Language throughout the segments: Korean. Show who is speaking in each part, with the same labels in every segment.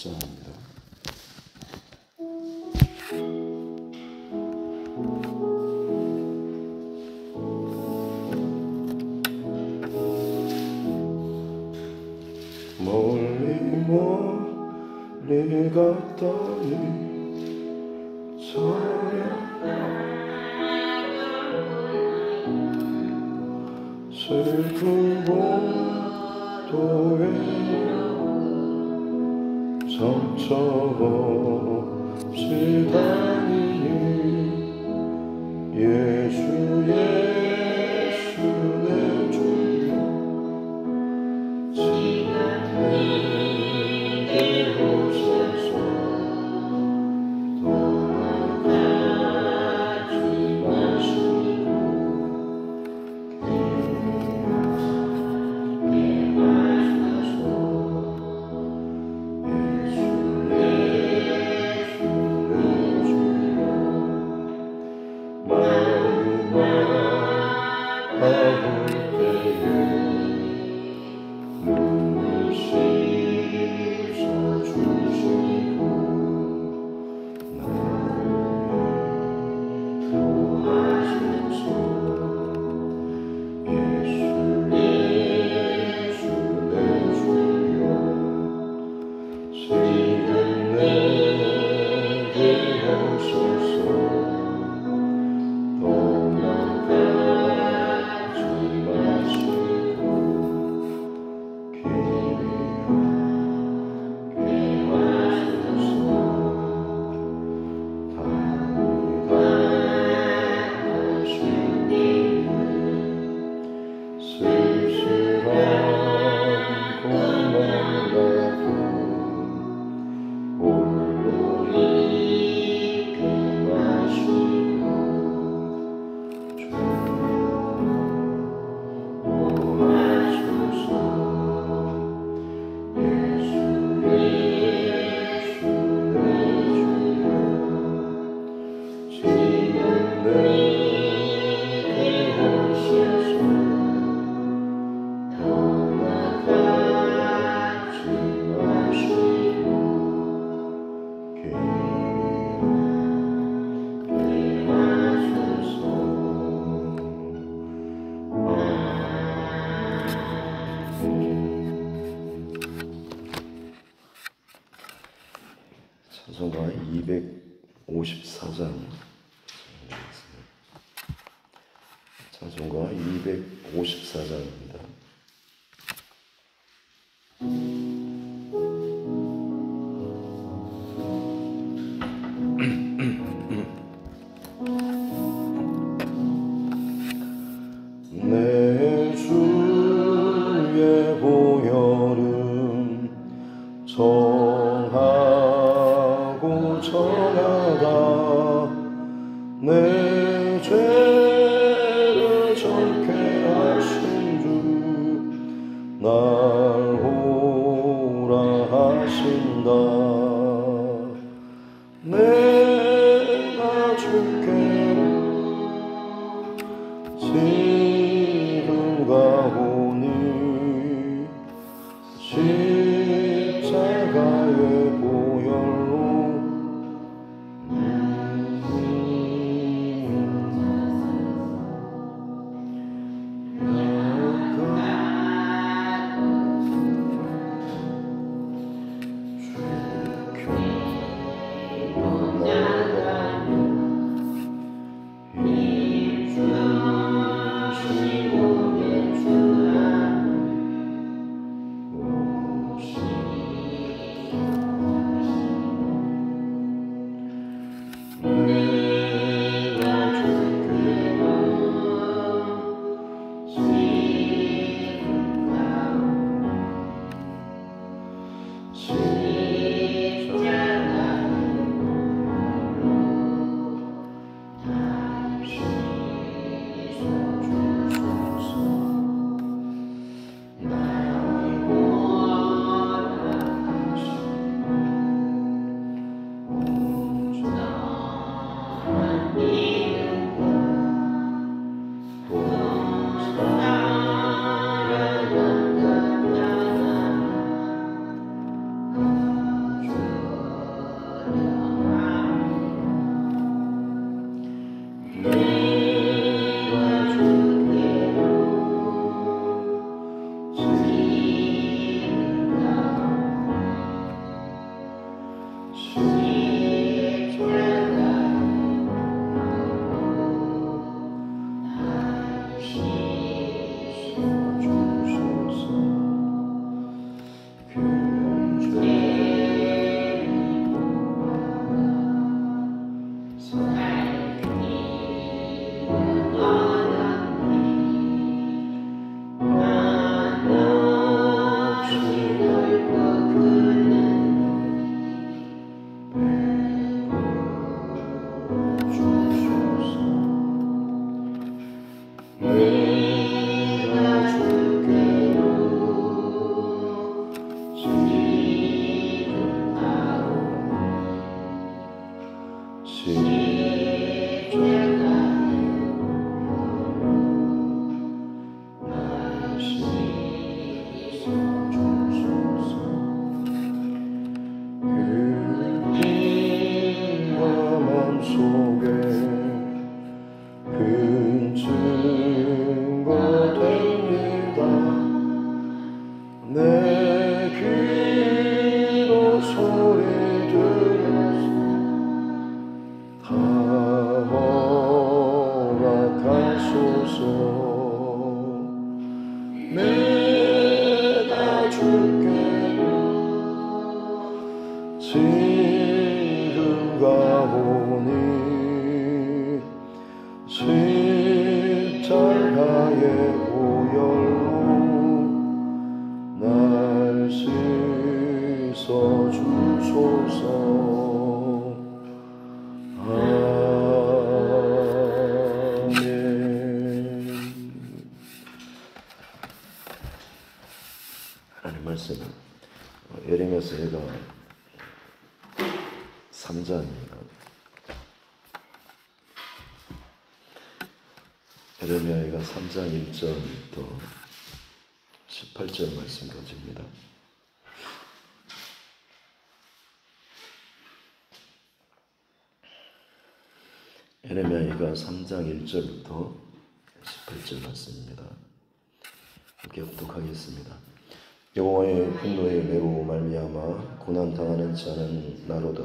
Speaker 1: 장입니다. 멀리 갔더니 슬픈 복도에 상처없이 다니니 예수 내 주여 지금 내게 오소서 떠나가지 마시고 찬송가 254장 찬송가 254장입니다. 내 주의 보혈은 정하고 정하다 내 죄를 정케 하신 주 날 오라 하신다. 내가 주께 지금 가오니 십자가의 보혈로 내가 줄게 지금 가보니 십자가의 보혈로 날 씻어 주소서. 하나님 말씀 예레미야서가 3장입니다. 예레미야가 3장 1절부터 18절 말씀까지입니다. 예레미야가 3장 1절부터 18절 말씀입니다. 함께 교독하겠습니다. 여호와의 분노의 매로 말미암아 고난 당하는 자는 나로다.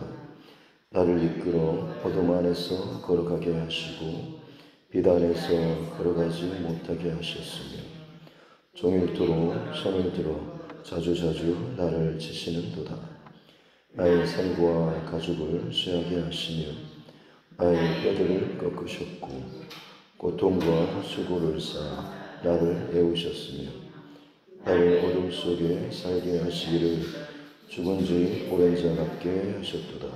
Speaker 1: 나를 이끌어 어둠 안에서 걸어가게 하시고 빛 안에서 걸어가지 못하게 하셨으며 종일토록 손을 들어 자주자주 나를 치시는도다. 나의 살과 가죽을 쇠하게 하시며 나의 뼈들을 꺾으셨고 고통과 수고를 쌓아 나를 애우셨으며 나를 어둠 속에 살게 하시기를 죽은 지 오랜 자 같게 하셨도다.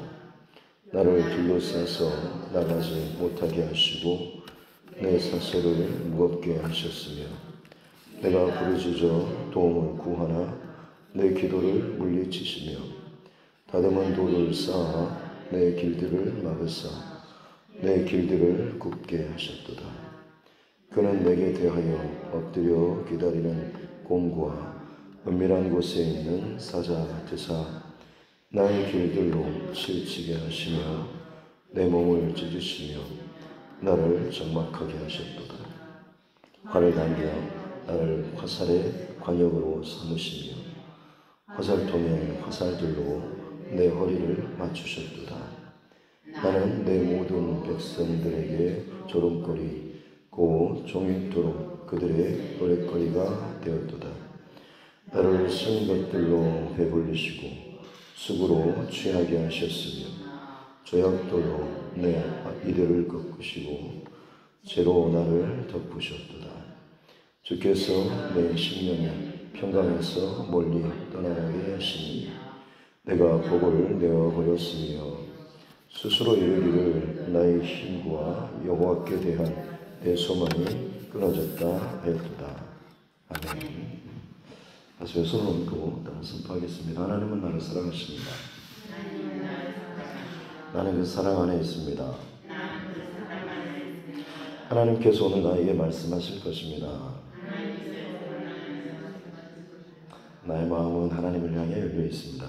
Speaker 1: 나를 둘러싸서 나가지 못하게 하시고 내 사슬을 무겁게 하셨으며 내가 부르짖어 도움을 구하나 내 기도를 물리치시며 다듬은 돌을 쌓아 내 길들을 막으사 내 길들을 굽게 하셨도다. 그는 내게 대하여 엎드려 기다리는 곰과 은밀한 곳에 있는 사자 같으사 나의 길들로 치우치게 하시며 내 몸을 찢으시며 나를 적막하게 하셨도다. 활을 당겨 나를 화살의 관역으로 삼으시며 화살통의 화살들로 내 허리를 맞추셨도다. 나는 내 모든 백성들에게 조롱거리 고 종일토록 그들의 노랫거리가 되었도다. 나를 쓴 것들로 배불리시고 쑥으로 취하게 하셨으며 조약돌로 내 이들을 꺾으시고 재로 나를 덮으셨도다. 주께서 내 심령을 평강에서 멀리 떠나가게 하시니 내가 복을 내어버렸으며 스스로 이르기를 나의 힘과 여호와께 대한 내 소망이 끊어졌다 하였도다. 아멘. 다시 손을 얹고 따라 선포하겠습니다. 하나님은 나를 사랑하십니다. 나는 그 사랑 안에 있습니다. 하나님께서 오늘 나에게 말씀하실 것입니다. 나의 마음은 하나님을 향해 열려 있습니다.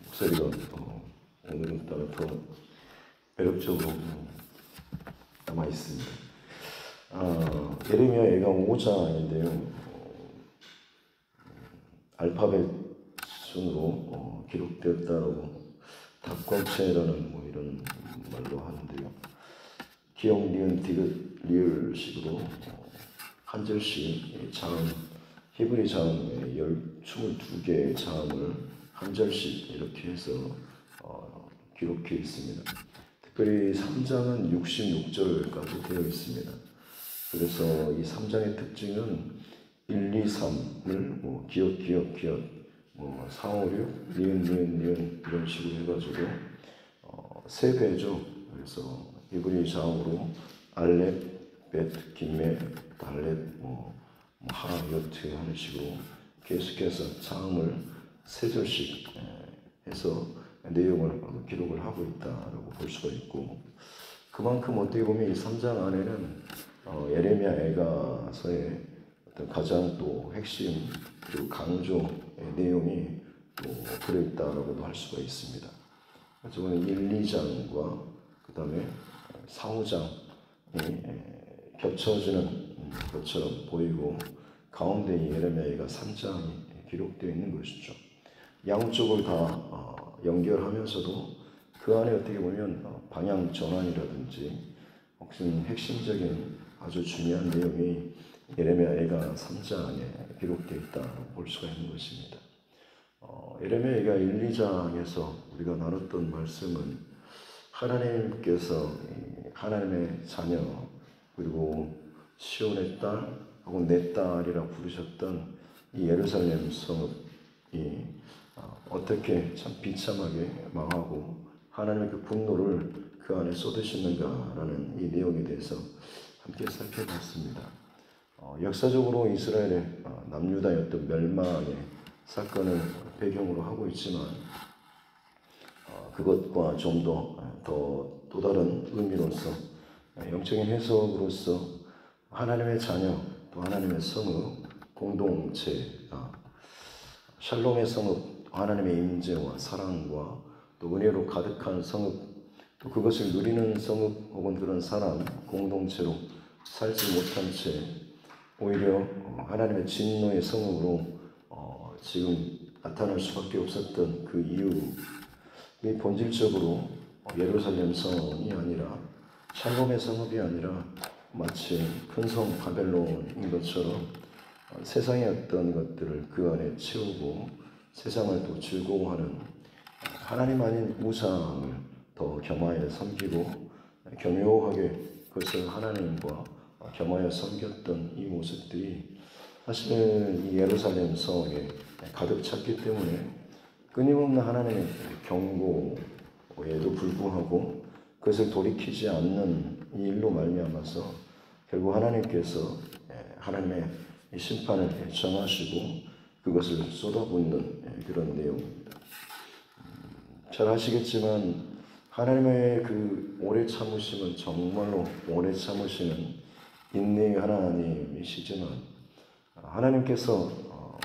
Speaker 1: 목소리가 오늘은 따라 더 매력적으로 남아 있습니다. 예레미야 5장인데요. 알파벳 순으로 기록되었다라고 닭광채라는 뭐 이런 말로 하는데요. 기역, 니은, 디귿, 리을 식으로 한 절씩 자음, 히브리 자음 22개의 자음을 한 절씩 이렇게 해서 기록해 있습니다. 특별히 3장은 66절까지 되어 있습니다. 그래서 이 3장의 특징은 1, 2, 3을 뭐 기역, 4, 5, 6, 니은 이런 식으로 해가지고 세 배죠. 그래서 히브리 자음으로 알렙, 벳, 기메, 달렛, 하, 요트 하는 식으로 계속해서 자음을 세 절씩 해서 내용을 기록을 하고 있다라고 볼 수가 있고, 그만큼 어떻게 보면 이 3장 안에는 예레미야 애가서의 어떤 가장 또 핵심 그리고 강조의 내용이 또 들어있다라고도 할 수가 있습니다. 저는 1, 2장과 그 다음에 4, 5장이 겹쳐지는 것처럼 보이고 가운데 이 예레미야가 3장이 기록되어 있는 것이죠. 양쪽을 다 연결하면서도 그 안에 어떻게 보면 방향 전환이라든지 혹시 핵심적인 아주 중요한 내용이 예레미야가 3장에 기록되어 있다고 볼 수가 있는 것입니다. 예레미야가 1, 2장에서 우리가 나눴던 말씀은 하나님께서 하나님의 자녀 그리고 시온의 딸 혹은 내 딸이라 부르셨던 이 예루살렘 성읍이 어떻게 참 비참하게 망하고 하나님의 그 분노를 그 안에 쏟으시는가라는 이 내용에 대해서 함께 살펴봤습니다. 역사적으로 이스라엘의 남유다의 어떤 멸망의 사건을 배경으로 하고 있지만 그것과 좀 또 다른 의미로서 영적인 해석으로서 하나님의 자녀 또 하나님의 성읍 공동체가 샬롬의 성읍 하나님의 임재와 사랑과 또 은혜로 가득한 성읍 또 그것을 누리는 성읍 혹은 그런 사람 공동체로 살지 못한 채 오히려 하나님의 진노의 성읍으로 지금 나타날 수밖에 없었던 그 이유이 본질적으로 예루살렘 성이 아니라 샬롬의 성읍이 아니라 마치 큰 성 바벨론인 것처럼 세상의 어떤 것들을 그 안에 채우고 세상을 또 즐거워하는 하나님 아닌 우상을 더 겸하여 섬기고 교묘하게 그것을 하나님과 겸하여 섬겼던 이 모습들이 사실은 이 예루살렘 성에 가득 찼기 때문에 끊임없는 하나님의 경고에도 불구하고 그것을 돌이키지 않는 이 일로 말미암아서 결국 하나님께서 하나님의 심판을 정하시고 그것을 쏟아붓는 그런 내용입니다. 잘 아시겠지만 하나님의 그 오래 참으심은 정말로 오래 참으시는 인내의 하나님이시지만 하나님께서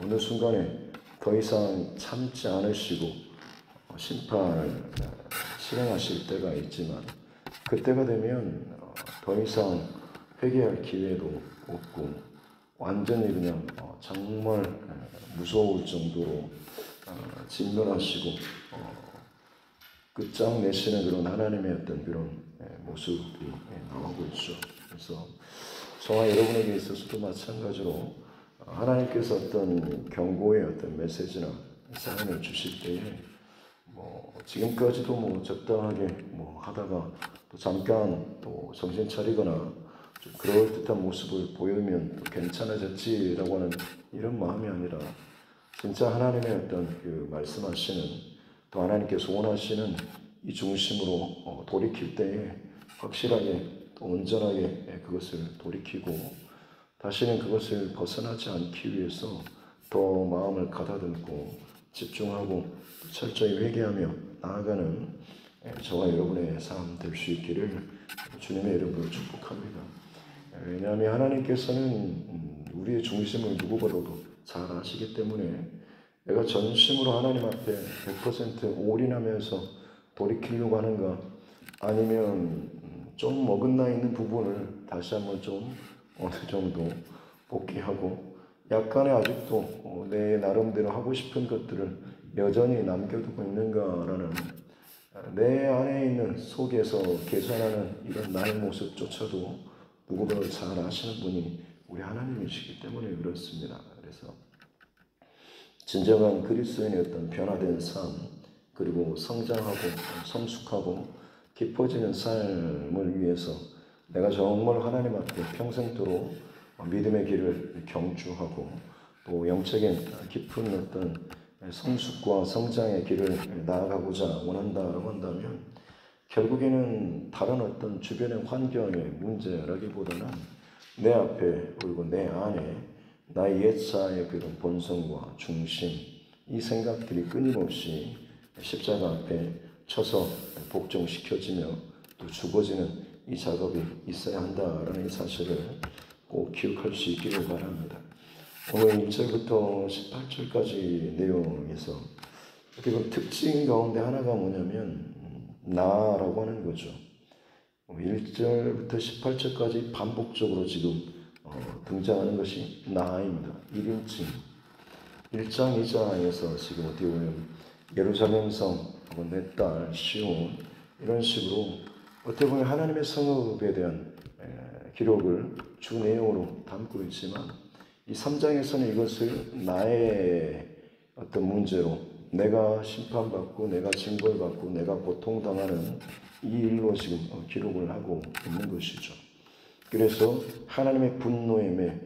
Speaker 1: 어느 순간에 더 이상 참지 않으시고 심판을 실행하실 때가 있지만 그때가 되면 더 이상 회개할 기회도 없고 완전히 그냥 정말 무서울 정도로 진멸하시고 끝장내시는 그런 하나님의 어떤 그런 모습이 나오고 있죠. 그래서 저와 여러분에게 있어서도 마찬가지로 하나님께서 어떤 경고의 어떤 메시지나 사연을 주실 때에 지금까지도 적당하게 하다가 또 잠깐 또 정신 차리거나 좀 그럴듯한 모습을 보이면 또 괜찮아졌지라고 하는 이런 마음이 아니라 진짜 하나님의 어떤 그 말씀하시는 또 하나님께서 원하시는 이 중심으로 돌이킬 때에 확실하게 또 온전하게 그것을 돌이키고 다시는 그것을 벗어나지 않기 위해서 더 마음을 가다듬고 집중하고 철저히 회개하며 나아가는 저와 여러분의 삶 될 수 있기를 주님의 이름으로 축복합니다. 왜냐하면 하나님께서는 우리의 중심을 누구보다도 잘 아시기 때문에 내가 전심으로 하나님 앞에 100% 올인하면서 돌이키려고 하는가 아니면 좀 어긋나 있는 부분을 다시 한번 좀 어느 정도 복귀하고 약간의 아직도 내 나름대로 하고 싶은 것들을 여전히 남겨두고 있는가라는 내 안에 있는 속에서 계산하는 이런 나의 모습조차도 누구보다 잘 아시는 분이 우리 하나님이시기 때문에 그렇습니다. 그래서 진정한 그리스도인의 어떤 변화된 삶, 그리고 성장하고 성숙하고 깊어지는 삶을 위해서 내가 정말 하나님 앞에 평생토록 믿음의 길을 경주하고 또 영적인 깊은 어떤 성숙과 성장의 길을 나아가고자 원한다라고 한다면 결국에는 다른 어떤 주변의 환경의 문제라기보다는 내 앞에 그리고 내 안에 나의 옛사의 그런 본성과 중심, 이 생각들이 끊임없이 십자가 앞에 쳐서 복종시켜지며 또 죽어지는 이 작업이 있어야 한다라는 이 사실을 꼭 기억할 수 있기를 바랍니다. 오늘 1절부터 18절까지 내용에서 그리고 특징 가운데 하나가 뭐냐면 나라고 하는 거죠. 1절부터 18절까지 반복적으로 지금 등장하는 것이 나입니다. 1인칭. 1장, 2장에서 지금 어떻게 보면 예루살렘성, 내 딸, 시온 이런 식으로 어떻게 보면 하나님의 성읍에 대한 기록을 주 내용으로 담고 있지만 이 3장에서는 이것을 나의 어떤 문제로 내가 심판받고 내가 징벌받고 내가 고통당하는 이 일로 지금 기록을 하고 있는 것이죠. 그래서 하나님의 분노임에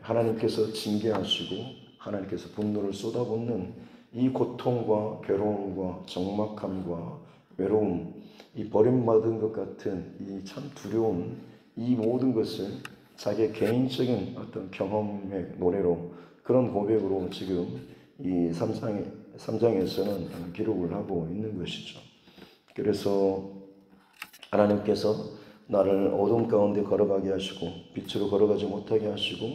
Speaker 1: 하나님께서 징계하시고 하나님께서 분노를 쏟아붓는 이 고통과 괴로움과 적막함과 외로움, 이 버림받은 것 같은 이 참 두려운 이 모든 것을 자기의 개인적인 어떤 경험의 노래로 그런 고백으로 지금 이 3장에서는 기록을 하고 있는 것이죠. 그래서 하나님께서 나를 어둠 가운데 걸어가게 하시고 빛으로 걸어가지 못하게 하시고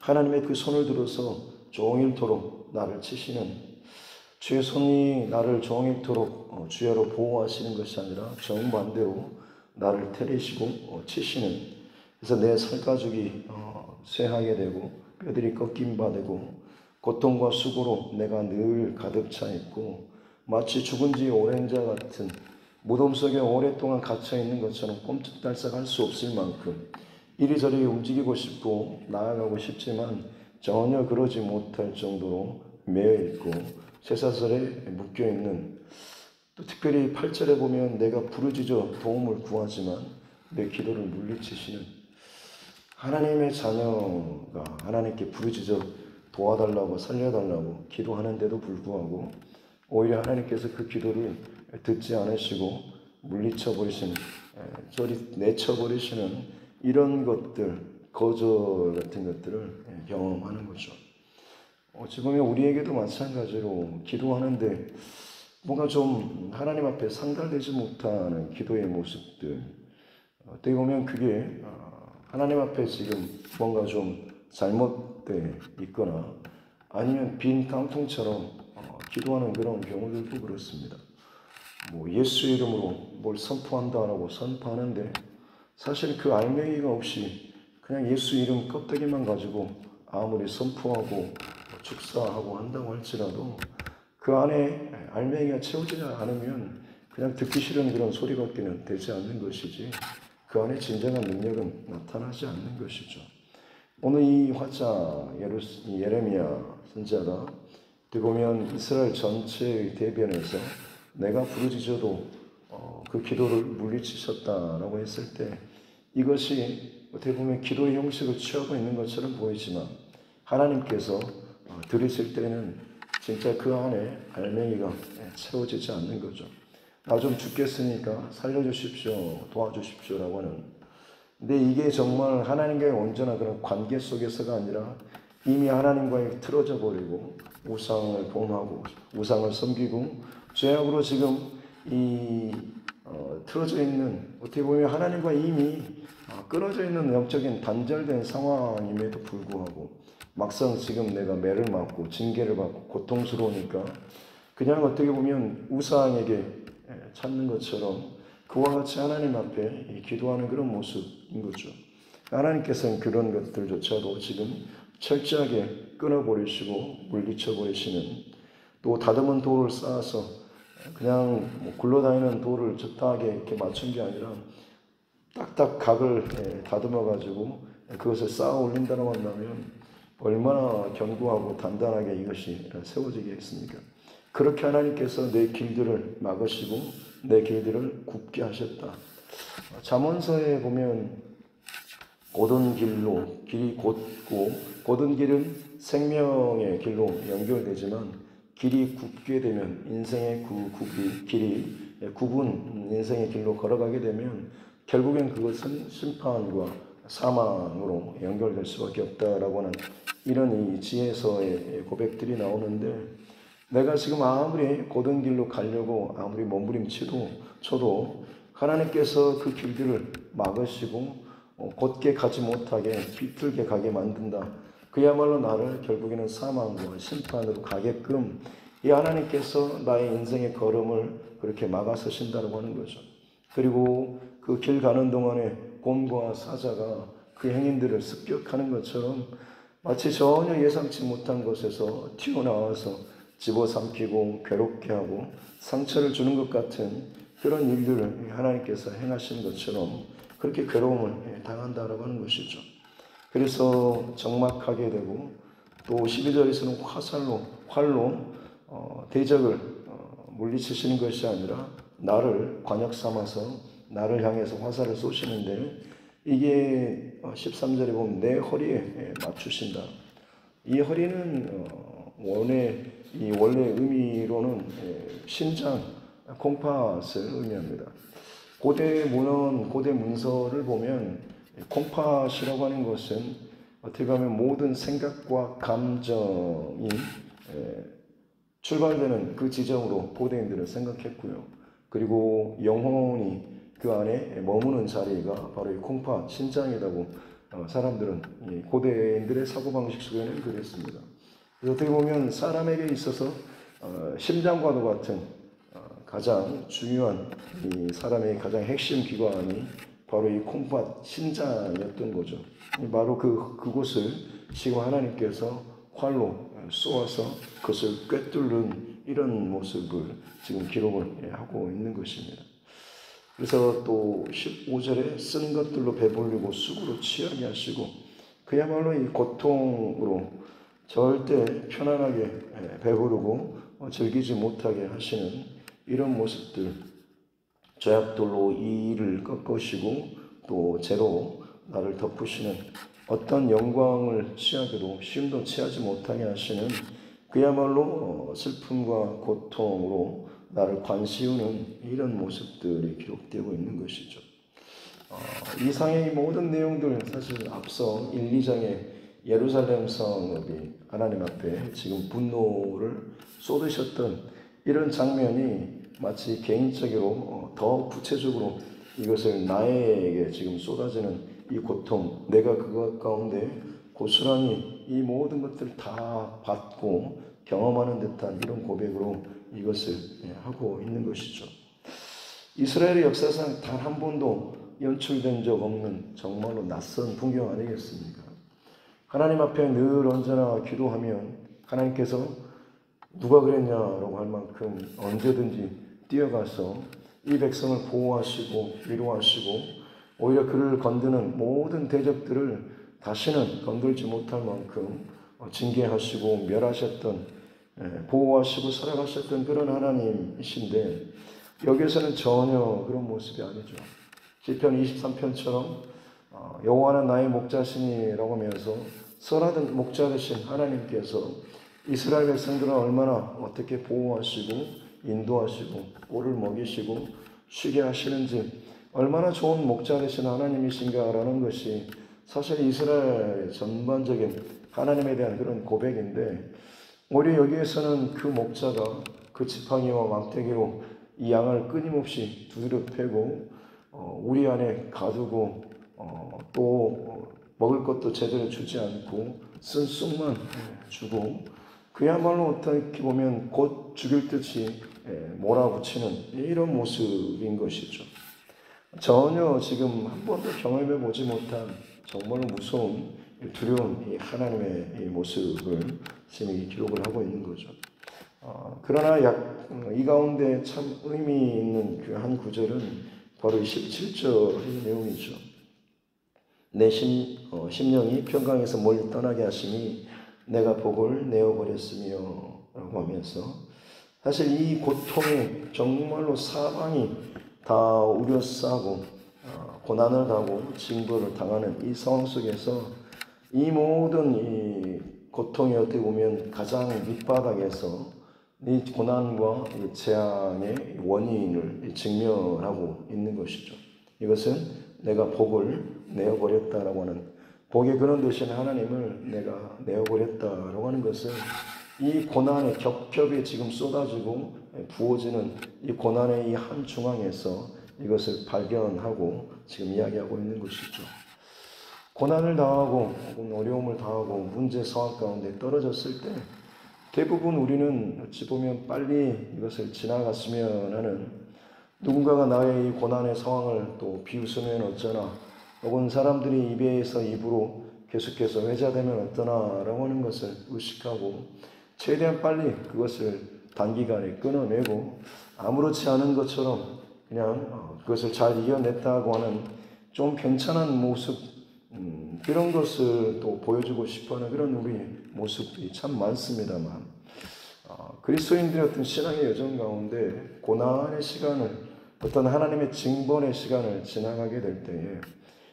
Speaker 1: 하나님의 그 손을 들어서 종일토록 나를 치시는 주의 손이 나를 종일토록 주야로 보호하시는 것이 아니라 정반대로 나를 때리시고 치시는, 그래서 내 살가죽이 쇠하게 되고 뼈들이 꺾임 바 되고 고통과 수고로 내가 늘 가득 차 있고 마치 죽은 지 오랜 자 같은 무덤 속에 오랫동안 갇혀 있는 것처럼 꼼짝달싹할 수 없을 만큼 이리저리 움직이고 싶고 나아가고 싶지만 전혀 그러지 못할 정도로 매여 있고 쇠사슬에 묶여 있는, 또 특별히 8절에 보면 내가 부르짖어 도움을 구하지만 내 기도를 물리치시는 하나님의 자녀가 하나님께 부르짖어 도와달라고 살려달라고 기도하는데도 불구하고 오히려 하나님께서 그 기도를 듣지 않으시고 물리쳐버리시는, 내쳐버리시는 이런 것들, 거절 같은 것들을 경험하는 거죠. 어찌 보면 우리에게도 마찬가지로 기도하는데 뭔가 좀 하나님 앞에 상달되지 못하는 기도의 모습들, 어떻게 보면 그게 하나님 앞에 지금 뭔가 좀 잘못돼 있거나 아니면 빈 깡통처럼 기도하는 그런 경우들도 그렇습니다. 예수 이름으로 뭘 선포한다라고 선포하는데 사실 그 알맹이가 없이 그냥 예수 이름 껍데기만 가지고 아무리 선포하고 축사하고 한다고 할지라도 그 안에 알맹이가 채워지지 않으면 그냥 듣기 싫은 그런 소리밖에는 되지 않는 것이지 그 안에 진정한 능력은 나타나지 않는 것이죠. 오늘 이 화자 예레미야 선지자가 어떻게 보면 이스라엘 전체의 대변에서 내가 부르짖어도 그 기도를 물리치셨다라고 했을 때 이것이 어떻게 보면 기도의 형식을 취하고 있는 것처럼 보이지만 하나님께서 들으실 때는 진짜 그 안에 알맹이가 채워지지 않는 거죠. 나 좀 죽겠으니까 살려주십시오, 도와주십시오라고 하는. 근데 이게 정말 하나님과의 온전한 그런 관계 속에서가 아니라 이미 하나님과의 틀어져 버리고 우상을 봉하고 우상을 섬기고 죄악으로 지금 이 틀어져 있는, 어떻게 보면 하나님과 이미 끊어져 있는 영적인 단절된 상황임에도 불구하고 막상 지금 내가 매를 맞고 징계를 받고 고통스러우니까 그냥 어떻게 보면 우상에게 찾는 것처럼 그와 같이 하나님 앞에 기도하는 그런 모습인 거죠. 하나님께서는 그런 것들조차도 지금 철저하게 끊어버리시고 물리쳐버리시는, 또 다듬은 돌을 쌓아서 그냥 굴러다니는 돌을 적당하게 이렇게 맞춘 게 아니라 딱딱 각을 다듬어 가지고 그것을 쌓아 올린다고 한다면 얼마나 견고하고 단단하게 이것이 세워지겠습니까? 그렇게 하나님께서 내 길들을 막으시고 내 길들을 굽게 하셨다. 잠언서에 보면 곧은 길로, 길이 곧고, 곧은 길은 생명의 길로 연결되지만 길이 굽게 되면, 인생의 길이 굽은 인생의 길로 걸어가게 되면 결국엔 그것은 심판과 사망으로 연결될 수밖에 없다라고 하는 이런 이 지혜서의 고백들이 나오는데, 내가 지금 아무리 곧은 길로 가려고 아무리 몸부림쳐도 하나님께서 그 길들을 막으시고 곧게 가지 못하게 비틀게 가게 만든다. 그야말로 나를 결국에는 사망과 심판으로 가게끔 이 하나님께서 나의 인생의 걸음을 그렇게 막아서신다고 하는 거죠. 그리고 그 길 가는 동안에 곰과 사자가 그 행인들을 습격하는 것처럼 마치 전혀 예상치 못한 곳에서 튀어나와서 집어삼키고 괴롭게 하고 상처를 주는 것 같은 그런 일들을 하나님께서 행하신 것처럼 그렇게 괴로움을 당한다라고 하는 것이죠. 그래서 적막하게 되고, 또 12절에서는 활로 대적을 물리치시는 것이 아니라 나를 관역 삼아서 나를 향해서 화살을 쏘시는데, 이게 13절에 보면 내 허리에 맞추신다. 이 허리는 원래 의미로는 신장, 콩팥을 의미합니다. 고대 문서를 보면 콩팥이라고 하는 것은 어떻게 보면 모든 생각과 감정이 출발되는 그 지점으로 고대인들은 생각했고요. 그리고 영혼이 그 안에 머무는 자리가 바로 이 콩팥, 신장이라고 사람들은 고대인들의 사고방식 속에는 그랬습니다. 그래서 어떻게 보면 사람에게 있어서 심장과도 같은 가장 중요한 이 사람의 가장 핵심 기관이 바로 이 콩팥, 신장이었던 거죠. 바로 그곳을 지금 하나님께서 활로 쏘아서 그것을 꿰뚫는 이런 모습을 지금 기록을 하고 있는 것입니다. 그래서 또 15절에 쓴 것들로 배불리고 쑥으로 취하게 하시고, 그야말로 이 고통으로 절대 편안하게 배부르고 즐기지 못하게 하시는 이런 모습들, 죄악돌로 이를 꺾으시고 또 죄로 나를 덮으시는, 어떤 영광을 취하기도 쉼도 취하지 못하게 하시는 그야말로 슬픔과 고통으로 나를 관시우는 이런 모습들이 기록되고 있는 것이죠. 이상의 모든 내용들, 사실 앞서 1, 2장의 예루살렘 성읍이 하나님 앞에 지금 분노를 쏟으셨던 이런 장면이 마치 개인적으로 더 구체적으로 이것을 나에게 지금 쏟아지는 이 고통, 내가 그것 가운데 고스란히 이 모든 것들을 다 받고 경험하는 듯한 이런 고백으로 이것을 하고 있는 것이죠. 이스라엘의 역사상 단 한 번도 연출된 적 없는 정말로 낯선 풍경 아니겠습니까? 하나님 앞에 늘 언제나 기도하면 하나님께서 누가 그랬냐라고 할 만큼 언제든지 뛰어가서 이 백성을 보호하시고 위로하시고 오히려 그를 건드는 모든 대적들을 다시는 건들지 못할 만큼 징계하시고 멸하셨던, 보호하시고 살아가셨던 그런 하나님이신데, 여기에서는 전혀 그런 모습이 아니죠. 시편 23편처럼 여호와는 나의 목자시니라고 하면서 선하던 목자 되신 하나님께서 이스라엘 백성들은 얼마나 어떻게 보호하시고 인도하시고 꼴을 먹이시고 쉬게 하시는지, 얼마나 좋은 목자 되신 하나님이신가라는 것이 사실 이스라엘 전반적인 하나님에 대한 그런 고백인데, 오히려 여기에서는 그 목자가 그 지팡이와 망태기로 이 양을 끊임없이 두드려 패고 우리 안에 가두고 또 먹을 것도 제대로 주지 않고 쓴 쑥만 주고, 그야말로 어떻게 보면 곧 죽일 듯이 몰아붙이는 이런 모습인 것이죠. 전혀 지금 한 번도 경험해 보지 못한 정말로 무서운 두려운 이 하나님의 이 모습을 지금 기록을 하고 있는 거죠. 그러나 이 가운데 참 의미 있는 그 한 구절은 바로 17절의 내용이죠. 내 심령이 평강에서 멀리 떠나게 하시니 내가 복을 내어버렸으며 라고 하면서, 사실 이 고통이 정말로 사방이 다 우려싸고 고난을 당하고 징벌을 당하는 이 상황 속에서 이 모든 이 고통이 어떻게 보면 가장 밑바닥에서 이 고난과 이 재앙의 원인을 직면하고 있는 것이죠. 이것은 내가 복을 내어버렸다라고 하는, 복의 근원 되신 하나님을 내가 내어버렸다라고 하는 것은 이 고난의 겹겹이 지금 쏟아지고 부어지는 이 고난의 이 한 중앙에서 이것을 발견하고 지금 이야기하고 있는 것이죠. 고난을 당하고 혹은 어려움을 당하고 문제 상황 가운데 떨어졌을 때 대부분 우리는 어찌 보면 빨리 이것을 지나갔으면 하는, 누군가가 나의 이 고난의 상황을 또 비웃으면 어쩌나, 혹은 사람들이 입에서 입으로 계속해서 회자되면 어떠나라고 하는 것을 의식하고 최대한 빨리 그것을 단기간에 끊어내고 아무렇지 않은 것처럼 그냥 그것을 잘 이겨냈다고 하는 좀 괜찮은 모습, 그런 것을 또 보여주고 싶어하는 그런 우리 모습이 참 많습니다만, 그리스도인들의 어떤 신앙의 여정 가운데 고난의 시간을, 어떤 하나님의 징벌의 시간을 지나가게 될 때에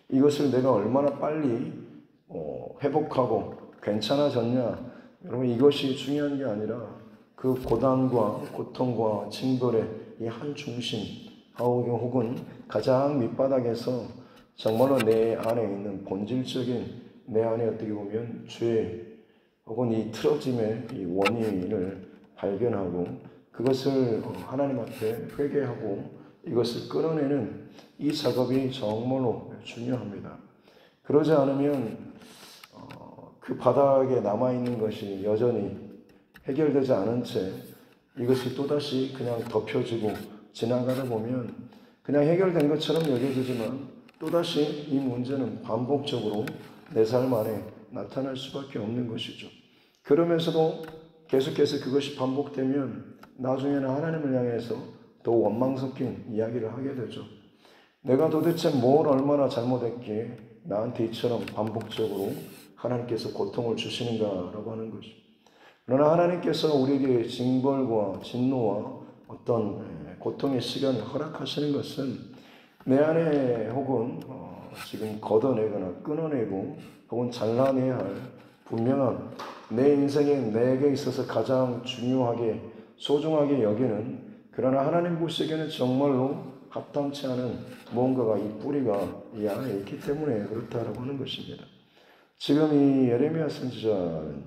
Speaker 1: 이것을 내가 얼마나 빨리 회복하고 괜찮아졌냐, 여러분 이것이 중요한 게 아니라 그 고난과 고통과 징벌의 이 한 중심 혹은 가장 밑바닥에서 정말로 내 안에 있는 본질적인, 내 안에 어떻게 보면 죄 혹은 이 틀어짐의 이 원인을 발견하고 그것을 하나님 앞에 회개하고 이것을 끊어내는 이 작업이 정말로 중요합니다. 그러지 않으면 그 바닥에 남아있는 것이 여전히 해결되지 않은 채 이것이 또다시 그냥 덮여지고 지나가다 보면 그냥 해결된 것처럼 여겨지지만 또다시 이 문제는 반복적으로 내 삶 안에 나타날 수밖에 없는 것이죠. 그러면서도 계속해서 그것이 반복되면 나중에는 하나님을 향해서 더 원망 섞인 이야기를 하게 되죠. 내가 도대체 뭘 얼마나 잘못했기에 나한테 이처럼 반복적으로 하나님께서 고통을 주시는가라고 하는 것이죠. 그러나 하나님께서 우리에게 징벌과 진노와 어떤 고통의 시간을 허락하시는 것은 내 안에 혹은 지금 걷어내거나 끊어내고 혹은 잘라내야 할 분명한 내 인생에 내게 있어서 가장 중요하게 소중하게 여기는, 그러나 하나님 보시기에는 정말로 합당치 않은 뭔가가 이 뿌리가 이 안에 있기 때문에 그렇다라고 하는 것입니다. 지금 이 예레미야 선지자는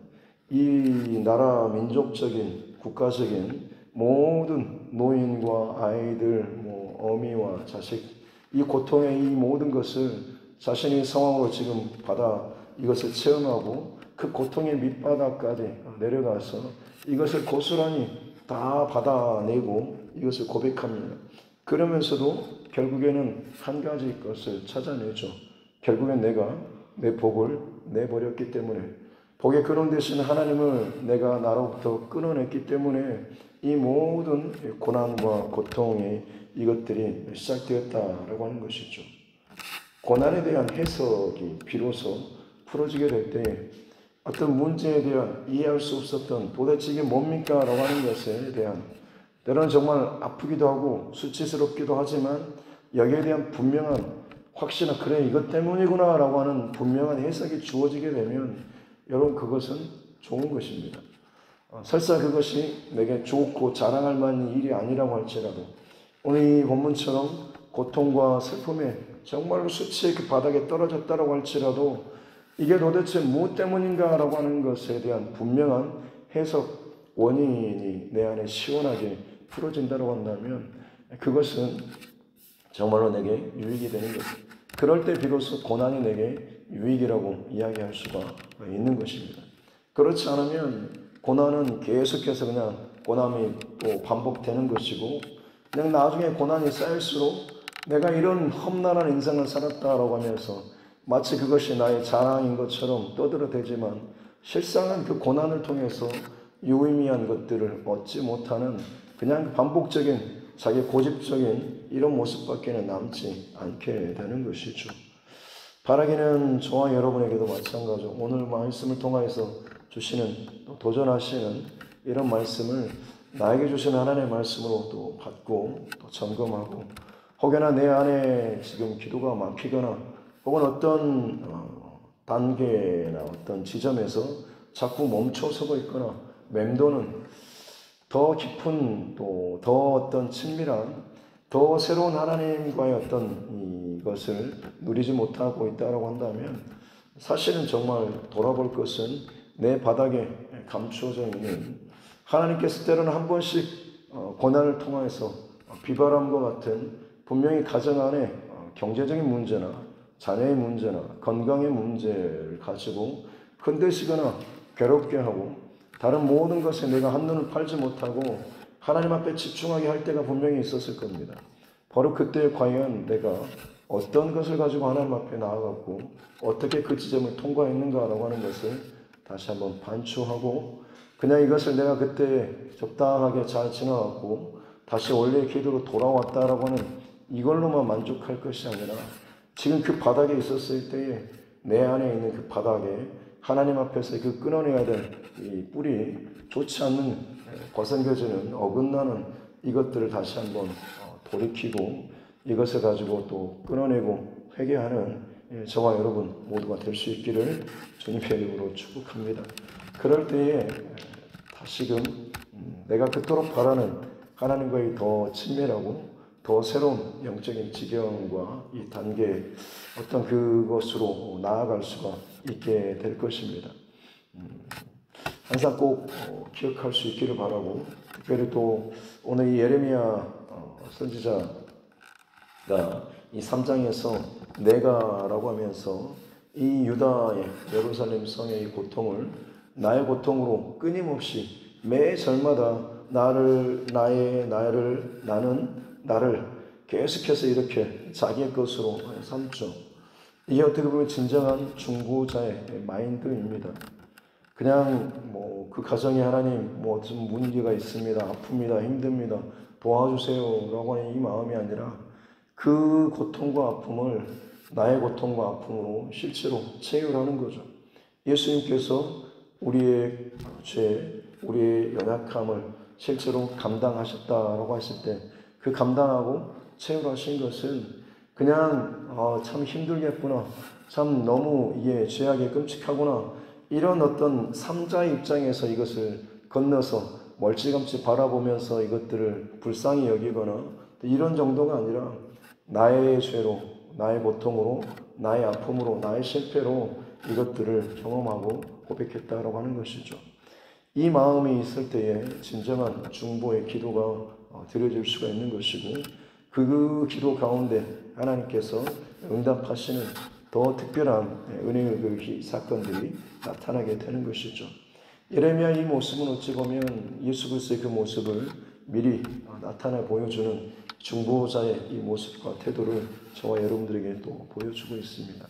Speaker 1: 이 나라 민족적인 국가적인 모든 노인과 아이들, 어미와 자식, 이 고통의 이 모든 것을 자신의 상황으로 지금 받아 이것을 체험하고 그 고통의 밑바닥까지 내려가서 이것을 고스란히 다 받아내고 이것을 고백합니다. 그러면서도 결국에는 한 가지 것을 찾아내죠. 결국엔 내가 내 복을 내버렸기 때문에, 복의 근원 되신 하나님을 내가 나로부터 끊어냈기 때문에 이 모든 고난과 고통의 이것들이 시작되었다라고 하는 것이죠. 고난에 대한 해석이 비로소 풀어지게 될 때 어떤 문제에 대한 이해할 수 없었던 도대체 이게 뭡니까? 라고 하는 것에 대한, 때로는 정말 아프기도 하고 수치스럽기도 하지만 여기에 대한 분명한 확신은, 그래 이것 때문이구나 라고 하는 분명한 해석이 주어지게 되면 여러분 그것은 좋은 것입니다. 설사 그것이 내게 좋고 자랑할 만한 일이 아니라고 할지라도 오늘 이 본문처럼 고통과 슬픔에 정말로 수치의 그 바닥에 떨어졌다고 할지라도 이게 도대체 무엇 때문인가 라고 하는 것에 대한 분명한 해석 원인이 내 안에 시원하게 풀어진다고 한다면 그것은 정말로 내게 유익이 되는 것입니다. 그럴 때 비로소 고난이 내게 유익이라고 이야기할 수가 있는 것입니다. 그렇지 않으면 고난은 계속해서 그냥 고난이 또 반복되는 것이고, 그냥 나중에 고난이 쌓일수록 내가 이런 험난한 인생을 살았다라고 하면서 마치 그것이 나의 자랑인 것처럼 떠들어대지만 실상은 그 고난을 통해서 유의미한 것들을 얻지 못하는 그냥 반복적인 자기 고집적인 이런 모습밖에는 남지 않게 되는 것이죠. 바라기는 저와 여러분에게도 마찬가지로 오늘 말씀을 통하여서 주시는 또 도전하시는 이런 말씀을 나에게 주신 하나님의 말씀으로 또 받고 또 점검하고 혹여나 내 안에 지금 기도가 막히거나 혹은 어떤 단계나 어떤 지점에서 자꾸 멈춰서고 있거나 맴도는 더 깊은 또 더 어떤 친밀한 더 새로운 하나님과의 어떤 이것을 누리지 못하고 있다고 한다면 사실은 정말 돌아볼 것은 내 바닥에 감추어져 있는 하나님께서 때로는 한 번씩 고난을 통해서 비바람과 같은 분명히 가정 안에 경제적인 문제나 자녀의 문제나 건강의 문제를 가지고 흔드시거나 괴롭게 하고 다른 모든 것에 내가 한눈을 팔지 못하고 하나님 앞에 집중하게 할 때가 분명히 있었을 겁니다. 바로 그때 과연 내가 어떤 것을 가지고 하나님 앞에 나아갔고 어떻게 그 지점을 통과했는가라고 하는 것을 다시 한번 반추하고 그냥 이것을 내가 그때 적당하게 잘 지나갔고 다시 원래의 기도로 돌아왔다라고 하는 이걸로만 만족할 것이 아니라 지금 그 바닥에 있었을 때에 내 안에 있는 그 바닥에 하나님 앞에서 그 끊어내야 될 이 뿌리 좋지 않는 거성겨지는 어긋나는 이것들을 다시 한번 돌이키고 이것을 가지고 또 끊어내고 회개하는 저와 여러분 모두가 될 수 있기를 주님의 이름으로 축복합니다. 그럴 때에 다시금 내가 그토록 바라는 하나님과의 더 친밀하고 더 새로운 영적인 지경과 이 단계 어떤 그것으로 나아갈 수가 있게 될 것입니다. 항상 꼭 기억할 수 있기를 바라고 특별히 또 오늘 이 예레미야 선지자가 이 3장에서 내가라고 하면서 이 유다의 예루살렘 성의 이 고통을 나의 고통으로 끊임없이 매 절마다 나는 나를 계속해서 이렇게 자기의 것으로 삼죠. 이게 어떻게 보면 진정한 중보자의 마인드입니다. 그냥 그 가정에 하나님 좀 문제가 있습니다. 아픕니다. 힘듭니다. 도와주세요. 라고 하는 이 마음이 아니라 그 고통과 아픔을 나의 고통과 아픔으로 실제로 체휼하는 거죠. 예수님께서 우리의 죄, 우리의 연약함을 실제로 감당하셨다라고 하실 때 그 감당하고 체휼하신 것은 그냥 참 힘들겠구나. 참 너무 이게 죄악에 끔찍하구나. 이런 어떤 삼자의 입장에서 이것을 건너서 멀찌감치 바라보면서 이것들을 불쌍히 여기거나 이런 정도가 아니라 나의 죄로, 나의 고통으로, 나의 아픔으로, 나의 실패로 이것들을 경험하고 고백했다라고 하는 것이죠. 이 마음이 있을 때에 진정한 중보의 기도가 드려질 수가 있는 것이고 그 기도 가운데 하나님께서 응답하시는 더 특별한 은혜의 그 사건들이 나타나게 되는 것이죠. 예레미야 이 모습은 어찌 보면 예수 그리스도의 그 모습을 미리 나타내 보여주는 중보자의 이 모습과 태도를 저와 여러분들에게 또 보여주고 있습니다.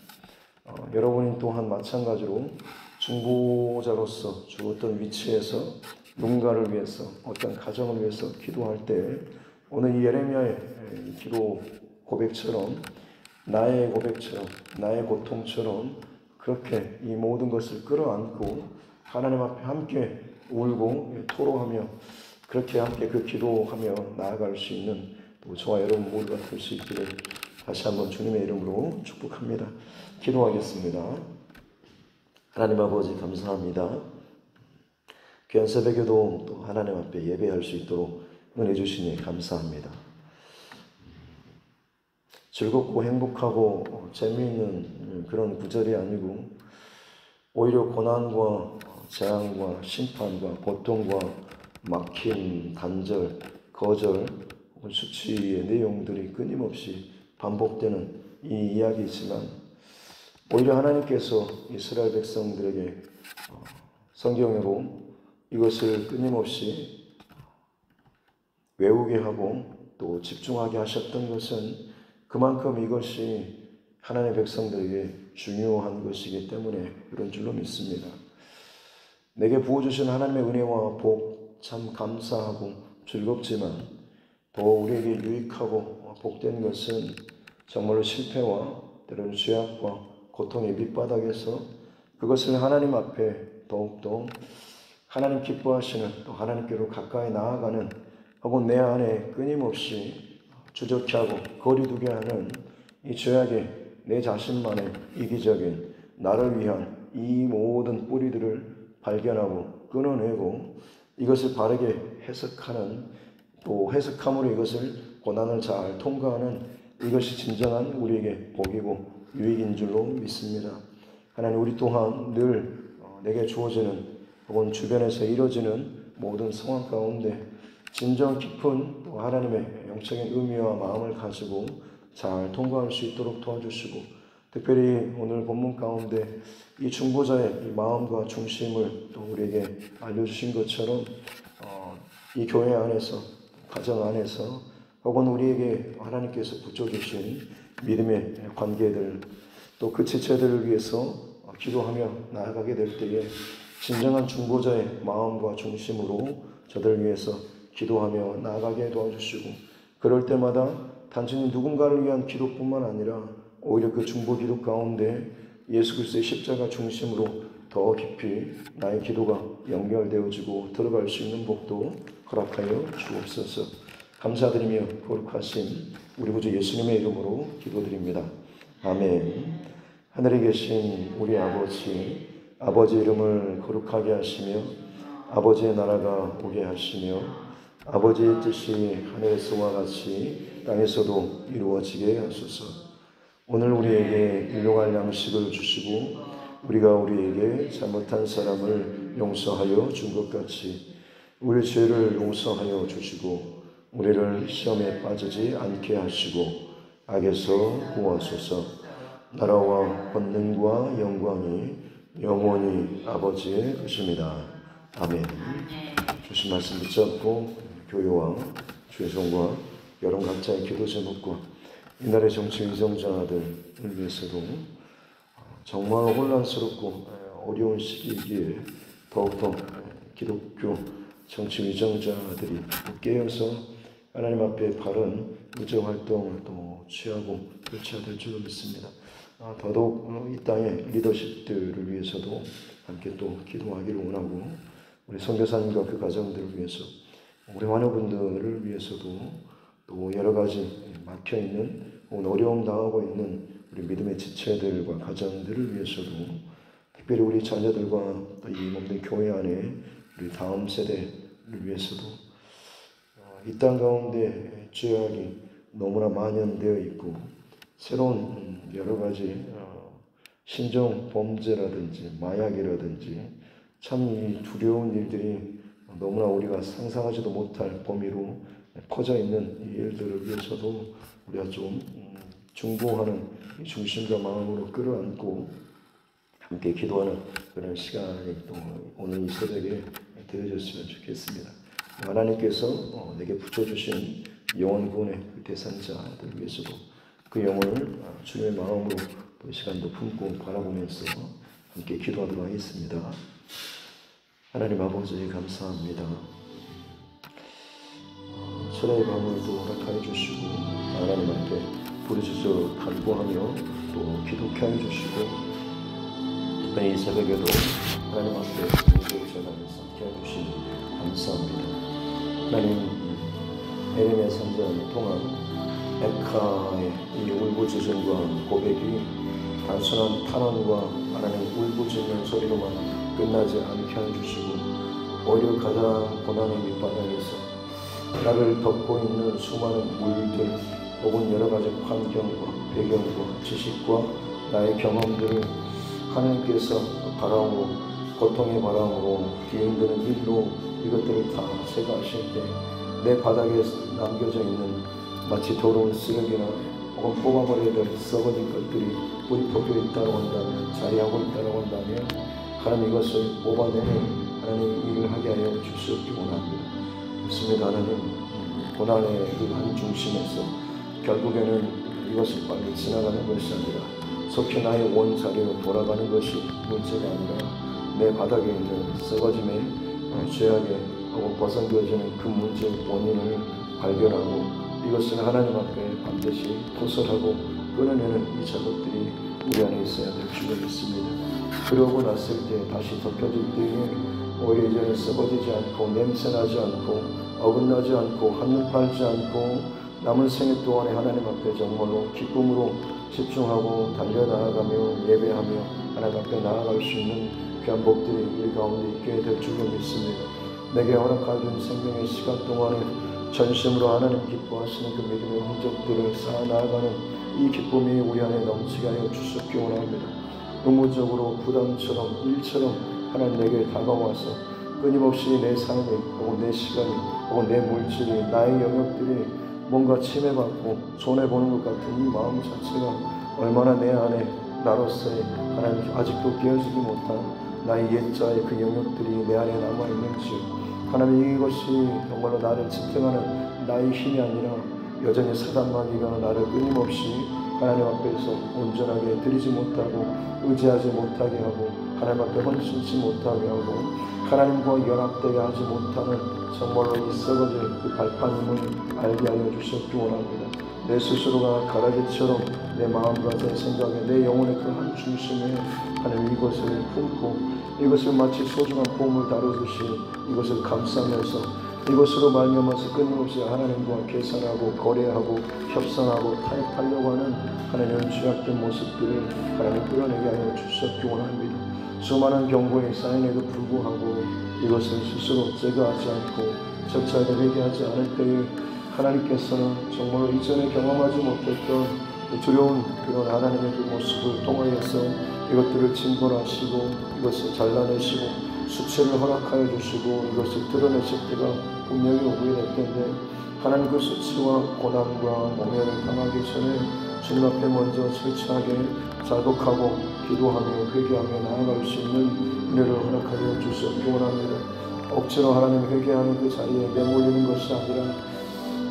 Speaker 1: 여러분이 또한 마찬가지로 중보자로서 주 어떤 위치에서 누군가를 위해서 어떤 가정을 위해서 기도할 때 오늘 이 예레미야의 기도 고백처럼 나의 고백처럼 나의 고통처럼 그렇게 이 모든 것을 끌어안고 하나님 앞에 함께 울고 토로하며 그렇게 함께 그 기도하며 나아갈 수 있는 또 저와 여러분 모두가 될 수 있기를 다시 한번 주님의 이름으로 축복합니다. 기도하겠습니다. 하나님 아버지 감사합니다. 귀한 새벽에도 또 하나님 앞에 예배할 수 있도록 은혜 주시니 감사합니다. 즐겁고 행복하고 재미있는 그런 구절이 아니고 오히려 고난과 재앙과 심판과 고통과 막힘, 단절, 거절, 수치의 내용들이 끊임없이 반복되는 이 이야기이지만 오히려 하나님께서 이스라엘 백성들에게 성경으로 이것을 끊임없이 외우게 하고 또 집중하게 하셨던 것은 그만큼 이것이 하나님의 백성들에게 중요한 것이기 때문에 그런 줄로 믿습니다. 내게 부어주신 하나님의 은혜와 복 참 감사하고 즐겁지만 더 우리에게 유익하고 복된 것은 정말로 실패와 때로는 죄악과 고통의 밑바닥에서 그것을 하나님 앞에 더욱더 하나님 기뻐하시는 또 하나님께로 가까이 나아가는 혹은 내 안에 끊임없이 주저케 하고 거리두게 하는 이 죄악의 내 자신만의 이기적인 나를 위한 이 모든 뿌리들을 발견하고 끊어내고 이것을 바르게 해석하는 또 해석함으로 이것을 고난을 잘 통과하는 이것이 진정한 우리에게 복이고 유익인 줄로 믿습니다. 하나님 우리 또한 늘 내게 주어지는 혹은 주변에서 이루어지는 모든 상황 가운데 진정 깊은 또 하나님의 영적인 의미와 마음을 가지고 잘 통과할 수 있도록 도와주시고 특별히 오늘 본문 가운데 이 중보자의 이 마음과 중심을 또 우리에게 알려주신 것처럼 이 교회 안에서 가정 안에서 혹은 우리에게 하나님께서 붙여주신 믿음의 관계들 또 그 지체들을 위해서 기도하며 나아가게 될 때에 진정한 중보자의 마음과 중심으로 저들을 위해서 기도하며 나아가게 도와주시고 그럴 때마다 단순히 누군가를 위한 기도뿐만 아니라 오히려 그 중보 기도 가운데 예수 그리스도의 십자가 중심으로 더 깊이 나의 기도가 연결되어지고 들어갈 수 있는 복도 허락하여 주옵소서. 감사드리며 거룩하신 우리 구주 예수님의 이름으로 기도드립니다. 아멘. 하늘에 계신 우리 아버지 이름을 거룩하게 하시며 아버지의 나라가 오게 하시며 아버지의 뜻이 하늘에서와 같이 땅에서도 이루어지게 하소서. 오늘 우리에게 일용할 양식을 주시고 우리가 우리에게 잘못한 사람을 용서하여 준 것 같이 우리 죄를 용서하여 주시고 우리를 시험에 빠지지 않게 하시고 악에서 구하소서. 나라와 권능과 영광이 영원히 아버지의 것입니다. 아멘. 주신 말씀 붙잡고 교회와 주의 종과 여러 각자의 기도 제목과 이날의 정치 위정자들을 위해서도 정말 혼란스럽고 어려운 시기이기에 더욱더 기독교 정치 위정자들이 깨어서 하나님 앞에 바른 의정 활동을 또 취하고 그렇지 될 줄로 믿습니다. 더더욱 이 땅의 리더십들을 위해서도 함께 또 기도하기를 원하고 우리 선교사님과 그 가정들을 위해서 우리 환우분들을 위해서도 또 여러 가지 막혀있는 혹은 어려움 당하고 있는 우리 믿음의 지체들과 가정들을 위해서도 특별히 우리 자녀들과 또 이 몸된 교회 안에 우리 다음 세대를 위해서도 이 땅 가운데 죄악이 너무나 만연되어 있고 새로운 여러 가지 신종 범죄라든지 마약이라든지 참 이 두려운 일들이 너무나 우리가 상상하지도 못할 범위로 퍼져 있는 이 일들을 위해서도 우리가 좀 중보하는 중심과 마음으로 끌어안고 함께 기도하는 그런 시간이 또 오늘 이 새벽에 되어졌으면 좋겠습니다. 하나님께서 내게 붙여주신 영원 구원의 그 대상자들을 위해서도 그 영혼을 주님의 마음으로 또 시간도 품고 바라보면서 함께 기도하도록 하겠습니다. 하나님 아버지 감사합니다. 철야의 밤을도 허락하여 주시고 하나님 앞에 부르짖어 간구하며 또 기도케 하여 주시고 특별히 이 새벽에도 하나님 앞에 기도를 전하면서 함께 해주시니 감사합니다. 하나님 에레미야 선지자를 통한 에카의 이 울부짖음과 고백이 단순한 탄원과 하나님 울부짖는 소리로만 끝나지 않게 해주시고 오히려 가장 고난의 밑바닥에서 나를 덮고 있는 수많은 물들 혹은 여러 가지 환경과 배경과 지식과 나의 경험들을 하나님께서 바람으로 고통의 바람으로 뒤흔드는 일로 이것들을 다 제거하실 때 내 바닥에 남겨져 있는 마치 더러운 쓰레기나 혹은 뽑아버려야 될 썩어진 것들이 뿌리 뽑혀 있다고 한다면 자리하고 있다고 한다면 하나님 이것을 뽑아내는 하나님 일을 하게 하여 주시옵기 원합니다. 그렇습니다. 하나님 고난의 그 한 중심에서 결국에는 이것을 빨리 지나가는 것이 아니라 속히 나의 원자리로 돌아가는 것이 문제가 아니라 내 바닥에 있는 썩어짐의 죄악의 혹은 벗어져지는 그 문제의 원인을 발견하고 이것을 하나님 앞에 반드시 토설하고 끊어내는 이 작업들이 우리 안에 있어야 될 줄로 믿습니다. 그러고 났을 때 다시 덮여질 때에 오히려 이제는 썩어지지 않고 냄새나지 않고 어긋나지 않고 한눈 팔지 않고 남은 생애 동안에 하나님 앞에 정말로 기쁨으로 집중하고 달려나아가며 예배하며 하나님 앞에 나아갈 수 있는 귀한 복들이 우리 가운데 있게 될 줄로 믿습니다. 내게 허락하신 생명의 시간 동안에 전심으로 하나님 기뻐하시는 그 믿음의 흔적들을 쌓아 나아가는 이 기쁨이 우리 안에 넘치게 하여 주시기 원합니다. 의무적으로 부담처럼 일처럼 하나님 내게 다가와서 끊임없이 내 삶이 혹은 내 시간이 혹은 내 물질이 나의 영역들이 뭔가 침해받고 손해보는 것 같은 이 마음 자체가 얼마나 내 안에 나로서의 하나님 아직도 깨어지지 못한 나의 옛자의 그 영역들이 내 안에 남아있는지 하나님 이것이 정말로 나를 지탱하는 나의 힘이 아니라 여전히 사단마귀가 나를 끊임없이 하나님 앞에서 온전하게 드리지 못하고 의지하지 못하게 하고 하나님 앞에 헌신치 못하게 하고 하나님과 연합되게 하지 못하는 정말로 이 썩어질 그 발판임을 알게 하여 주셨기 원합니다. 내 스스로가 가라지처럼 내 마음과 내 생각에 내 영혼의 그 한 중심에 하나님 이것을 품고 이것을 마치 소중한 보물 다루듯이 이것을 감싸면서 이것으로 말미암아서 끊임없이 하나님과 계산하고 거래하고 협상하고 타협하려고 하는 하나님의 죄악된 모습들을 하나님 끌어내게 하여 주셨기 원합니다. 수많은 경고에 쌓인에도 불구하고 이것을 스스로 제거하지 않고 적절하게 회개하지 않을 때에 하나님께서는 정말로 이전에 경험하지 못했던 두려운 그런 하나님의 그 모습을 통하여서 이것들을 진벌하시고 이것을 잘라내시고 수치를 허락하여 주시고 이것을 드러내실 때가 분명히 오게 될 텐데 하나님 그 수치와 고난과 모면을 당하기 전에 주님 앞에 먼저 철저하게 자복하고 기도하며 회개하며 나아갈 수 있는 은혜를 허락하여 주시기 원합니다. 억지로 하나님 회개하는 그 자리에 내몰리는 것이 아니라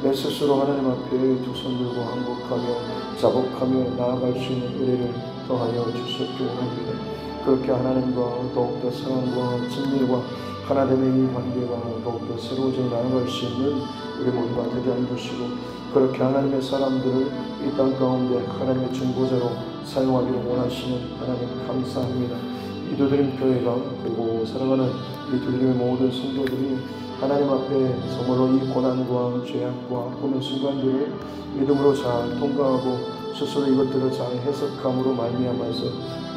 Speaker 1: 내 스스로 하나님 앞에 두 손 들고 항복하며 자복하며 나아갈 수 있는 은혜를 더하여 주시기 원합니다. 그렇게 하나님과 더욱더 사랑과 진리와 하나님의 이 관계가 더욱더 새로워져 나아갈 수 있는 우리 모두가 되게 하여 주시고 그렇게 하나님의 사람들을 이 땅 가운데 하나님의 중보자로 사용하기를 원하시는 하나님 감사합니다. 이도드림 교회가 그리고 사랑하는 이 두드림의 모든 성도들이 하나님 앞에 정말로 이 고난과 죄악과 아픔의 순간들을 믿음으로 잘 통과하고 스스로 이것들을 잘 해석함으로 말미암아서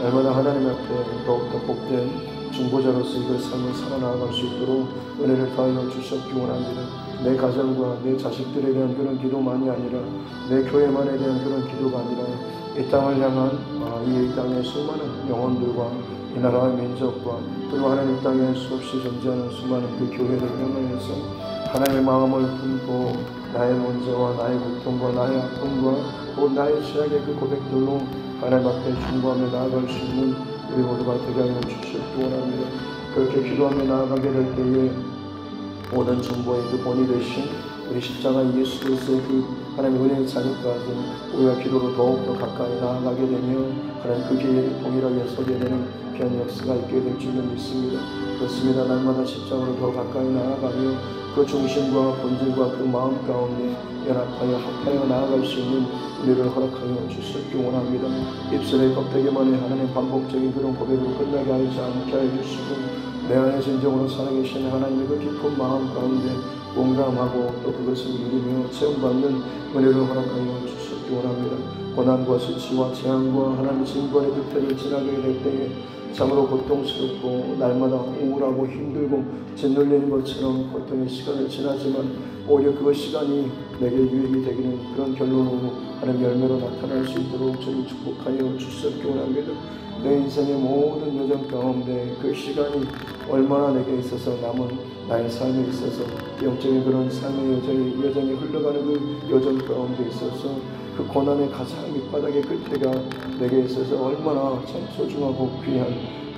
Speaker 1: 날마다 하나님 앞에 더욱더 복된 중보자로서 이걸 삶을 살아나갈 수 있도록 은혜를 더하여 주셨기 원합니다. 내 가정과 내 자식들에 대한 그런 기도만이 아니라 내 교회만에 대한 그런 기도가 아니라 이 땅을 향한 이 땅의 수많은 영혼들과 이 나라의 민족과 그리고 하나님 땅에 수없이 존재하는 수많은 그 교회를 향하여서 하나님의 마음을 품고 나의 문제와 나의 고통과 나의 아픔과 또 나의 죄악의 그 고백들로 하나님 앞에 중보하며 나아갈 수 있는 우리 모두가 되게 하여 주시기 원합니다. 그렇게 기도하며 나아가게 될 때에 모든 중보의 그 본이 되신 우리 십자가 예수 그리스도의 그 하나님의 은혜의 자녀까지 우리가 기도로 더욱더 가까이 나아가게 되며 하나님 그 길에 동일하게 서게 되는 귀한 역사가 있게 될 줄로 믿습니다. 그렇습니다. 날마다 십자가로 더 가까이 나아가며 그 중심과 본질과 그 마음 가운데 연합하여 합하여 나아갈 수 있는 우리를 허락하여 주시기 원합니다. 입술의 껍데기만의 하나님 반복적인 그런 고백으로 끝나게 하지 않게 해주시고 내 안에 진정으로 살아계신 하나님의 그 깊은 마음 가운데 공감하고 또 그것을 누리며 체험받는 은혜를 허락하여 주시기 원합니다. 고난과 수치와 재앙과 하나님의 징벌의 득태를 지나게 될 때에 참으로 고통스럽고 날마다 우울하고 힘들고 짓눌리는 것처럼 고통의 시간을 지나지만 오히려 그 시간이 내게 유익이 되기는 그런 결론으로 하나님 열매로 나타날 수 있도록 저를 축복하여 주시기 원합니다. 내 인생의 모든 여정 가운데 그 시간이 얼마나 내게 있어서 남은 나의 삶에 있어서 영적인 그런 삶의 여정이 흘러가는 그 여정 가운데 있어서 그 고난의 가장 밑바닥의 끝에가 내게 있어서 얼마나 참 소중하고 귀한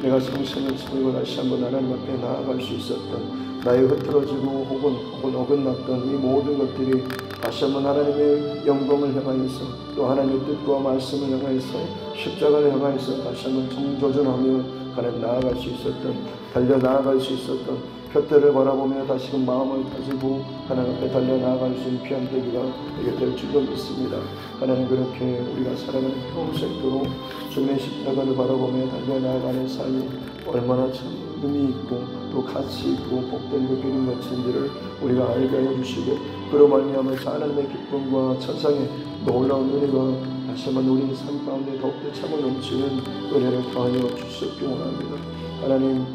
Speaker 1: 내가 성신을 지니고 다시 한번 하나님 앞에 나아갈 수 있었던 나의 흐트러지고 혹은 어긋났던 이 모든 것들이 다시 한번 하나님의 영광을 향하여서 또 하나님의 뜻과 말씀을 향하여서 십자가를 향하여서 다시 한번 정조준하며 하나님 나아갈 수 있었던 달려나아갈 수 있었던 곁들을 바라보며 다시금 마음을 다지고 하나님 앞에 달려나아갈 수 있는 귀한 계기가 되게 될 줄로 믿습니다. 하나님 그렇게 우리가 살아가는 평생도록 주님의 십자가를 바라보며 달려나아가는 삶이 얼마나 참 의미 있고 또 가치 있고 복된 그 길인 것인지를 우리가 알게 해주시고 그로 말미암아 하나님의 기쁨과 천상의 놀라운 은혜가 다시 한번 우리 삶 가운데 더욱더 참을 넘치는 은혜를 더하여 주시기 원합니다. 하나님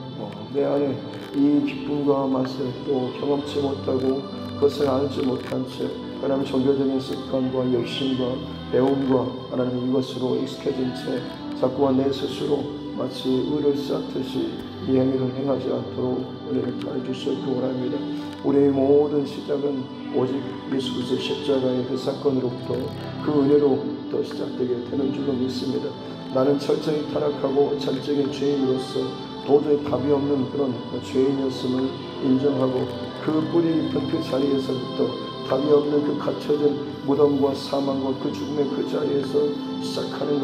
Speaker 1: 내 안에 이 기쁨과 맛을 또 경험치 못하고 그것을 알지 못한 채 하나님 종교적인 습관과 열심과 배움과 하나님 이것으로 익숙해진 채 자꾸만 내 스스로 마치 의를 쌓듯이 이 행위를 행하지 않도록 은혜를 더해 주시기 원합니다. 우리의 모든 시작은 오직 예수 그리스도의 십자가의 그 사건으로부터 그 은혜로부터 시작되게 되는 줄로 믿습니다. 나는 철저히 타락하고 잔적인 죄인으로서 도저히 답이 없는 그런 죄인이었음을 인정하고 그 뿌리 깊은 그 자리에서부터 답이 없는 그 갇혀진 무덤과 사망과 그 죽음의 그 자리에서 시작하는